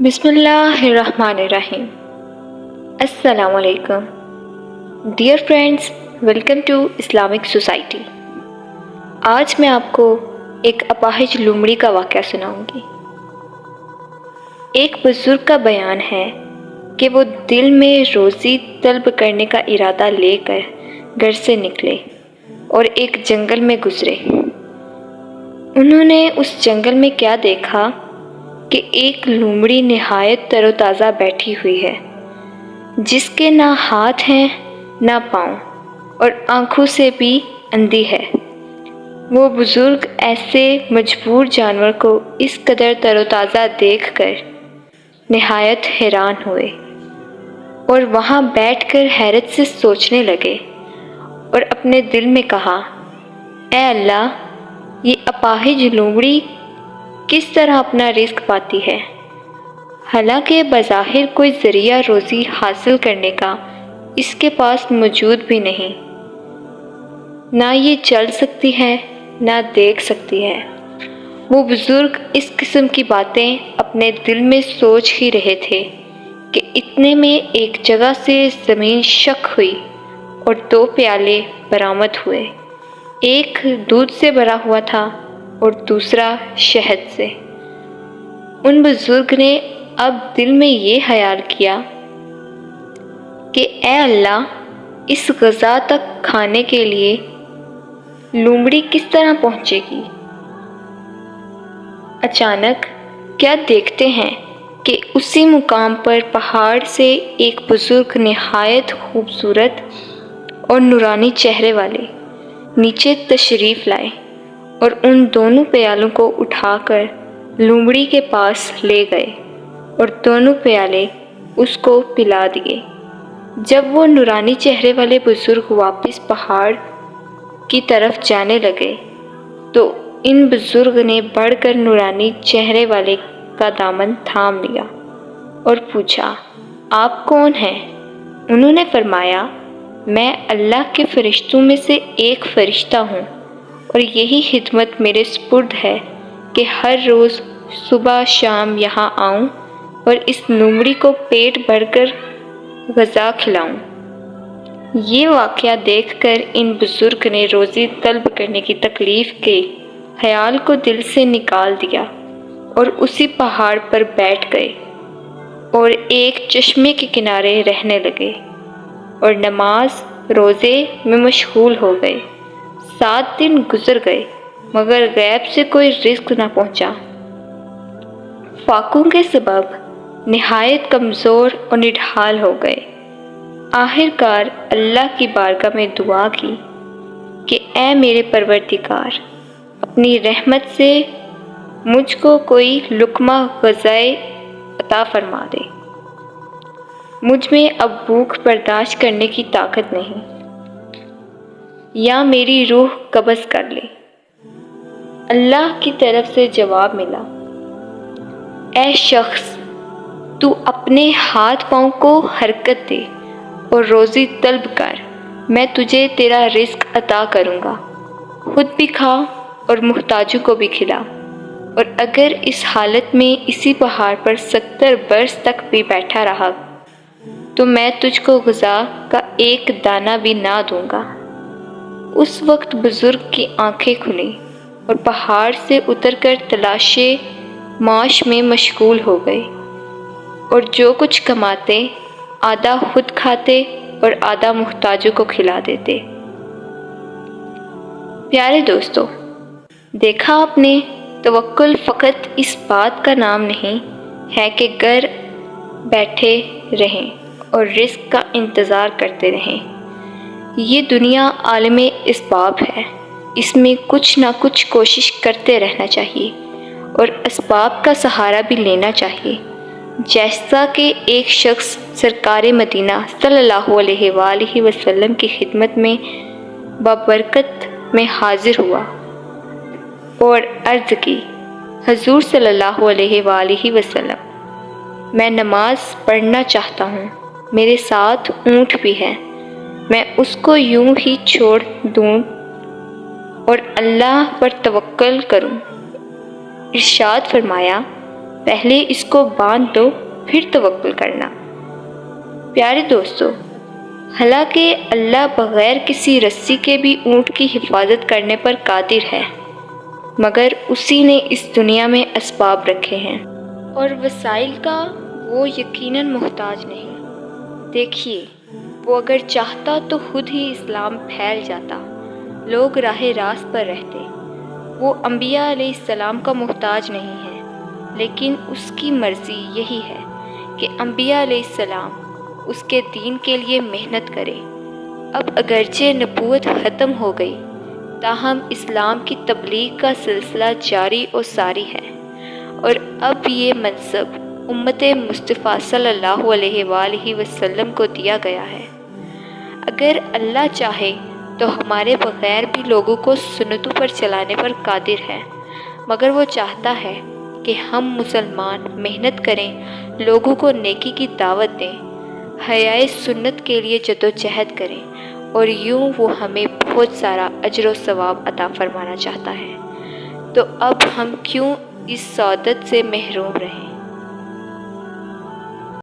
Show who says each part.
Speaker 1: بسم اللہ الرحمن الرحیم۔ السلام علیکم dear friends, welcome to Islamic society. آج میں آپ کو ایک اپاہج لومڑی کا واقعہ سناؤں گی۔ ایک بزرگ کا بیان ہے کہ وہ دل میں روزی طلب کرنے کا ارادہ لے کر گھر سے نکلے اور ایک جنگل میں گزرے۔ انہوں نے اس جنگل میں کیا دیکھا کہ ایک لومڑی نہایت تر و تازہ بیٹھی ہوئی ہے، جس کے نہ ہاتھ ہیں نہ پاؤں اور آنکھوں سے بھی اندھی ہے۔ وہ بزرگ ایسے مجبور جانور کو اس قدر تر و تازہ دیکھ کر نہایت حیران ہوئے اور وہاں بیٹھ کر حیرت سے سوچنے لگے اور اپنے دل میں کہا، اے اللہ، یہ اپاہج لومڑی کس طرح اپنا رزق پاتی ہے؟ حالانکہ بظاہر کوئی ذریعہ روزی حاصل کرنے کا اس کے پاس موجود بھی نہیں، نہ یہ چل سکتی ہے نہ دیکھ سکتی ہے۔ وہ بزرگ اس قسم کی باتیں اپنے دل میں سوچ ہی رہے تھے کہ اتنے میں ایک جگہ سے زمین شق ہوئی اور 2 پیالے برآمد ہوئے۔ ایک دودھ سے بھرا ہوا تھا اور دوسرا شہد سے۔ ان بزرگ نے اب دل میں یہ خیال کیا کہ اے اللہ، اس غذا تک کھانے کے لیے لومڑی کس طرح پہنچے گی؟ اچانک کیا دیکھتے ہیں کہ اسی مقام پر پہاڑ سے ایک بزرگ نہایت خوبصورت اور نورانی چہرے والے نیچے تشریف لائے اور ان دونوں پیالوں کو اٹھا کر لومڑی کے پاس لے گئے اور دونوں پیالے اس کو پلا دیے۔ جب وہ نورانی چہرے والے بزرگ واپس پہاڑ کی طرف جانے لگے تو ان بزرگ نے بڑھ کر نورانی چہرے والے کا دامن تھام لیا اور پوچھا، آپ کون ہیں؟ انہوں نے فرمایا، میں اللہ کے فرشتوں میں سے ایک فرشتہ ہوں اور یہی خدمت میرے سپرد ہے کہ ہر روز صبح شام یہاں آؤں اور اس لومڑی کو پیٹ بھر کر غذا کھلاؤں۔ یہ واقعہ دیکھ کر ان بزرگ نے روزی طلب کرنے کی تکلیف کے خیال کو دل سے نکال دیا اور اسی پہاڑ پر بیٹھ گئے اور ایک چشمے کے کنارے رہنے لگے اور نماز روزے میں مشغول ہو گئے۔ 7 دن گزر گئے مگر غیب سے کوئی رزق نہ پہنچا۔ فاقوں کے سبب نہایت کمزور اور نڈھال ہو گئے۔ آخر کار اللہ کی بارگاہ میں دعا کی کہ اے میرے پروردگار، اپنی رحمت سے مجھ کو کوئی لقمہ غذائے عطا فرما دے۔ مجھ میں اب بھوک برداشت کرنے کی طاقت نہیں، یا میری روح قبض کر لے۔ اللہ کی طرف سے جواب ملا، اے شخص، تو اپنے ہاتھ پاؤں کو حرکت دے اور روزی طلب کر، میں تجھے تیرا رزق عطا کروں گا۔ خود بھی کھا اور محتاجوں کو بھی کھلا، اور اگر اس حالت میں اسی پہاڑ پر 70 برس تک بھی بیٹھا رہا تو میں تجھ کو غذا کا ایک دانہ بھی نہ دوں گا۔ اس وقت بزرگ کی آنکھیں کھلیں اور پہاڑ سے اتر کر تلاش معاش میں مشغول ہو گئے، اور جو کچھ کماتے آدھا خود کھاتے اور آدھا محتاجوں کو کھلا دیتے۔ پیارے دوستو، دیکھا آپ نے، توکل فقط اس بات کا نام نہیں ہے کہ گھر بیٹھے رہیں اور رزق کا انتظار کرتے رہیں۔ یہ دنیا عالم اسباب ہے، اس میں کچھ نہ کچھ کوشش کرتے رہنا چاہیے اور اسباب کا سہارا بھی لینا چاہیے۔ جیسا کہ ایک شخص سرکار مدینہ صلی اللہ علیہ وآلہ وسلم کی خدمت میں بابرکت میں حاضر ہوا اور عرض کی، حضور صلی اللہ علیہ وآلہ وسلم، میں نماز پڑھنا چاہتا ہوں، میرے ساتھ اونٹ بھی ہے، میں اس کو یوں ہی چھوڑ دوں اور اللہ پر توکل کروں؟ ارشاد فرمایا، پہلے اس کو باندھ دو پھر توکل کرنا۔ پیارے دوستو، حالانکہ اللہ بغیر کسی رسی کے بھی اونٹ کی حفاظت کرنے پر قادر ہے، مگر اسی نے اس دنیا میں اسباب رکھے ہیں اور وسائل کا وہ یقیناً محتاج نہیں۔ دیکھیے، وہ اگر چاہتا تو خود ہی اسلام پھیل جاتا، لوگ راہ راست پر رہتے۔ وہ انبیاء علیہ السلام کا محتاج نہیں ہے، لیکن اس کی مرضی یہی ہے کہ انبیاء علیہ السلام اس کے دین کے لیے محنت کرے۔ اب اگرچہ نبوت ختم ہو گئی، تاہم اسلام کی تبلیغ کا سلسلہ جاری و ساری ہے، اور اب یہ منصب امت مصطفیٰ صلی اللہ علیہ وآلہ وسلم کو دیا گیا ہے۔ اگر اللہ چاہے تو ہمارے بغیر بھی لوگوں کو سنتوں پر چلانے پر قادر ہے، مگر وہ چاہتا ہے کہ ہم مسلمان محنت کریں، لوگوں کو نیکی کی دعوت دیں، حیائے سنت کے لیے جدوجہد کریں، اور یوں وہ ہمیں بہت سارا اجر و ثواب عطا فرمانا چاہتا ہے۔ تو اب ہم کیوں اس سعادت سے محروم رہیں؟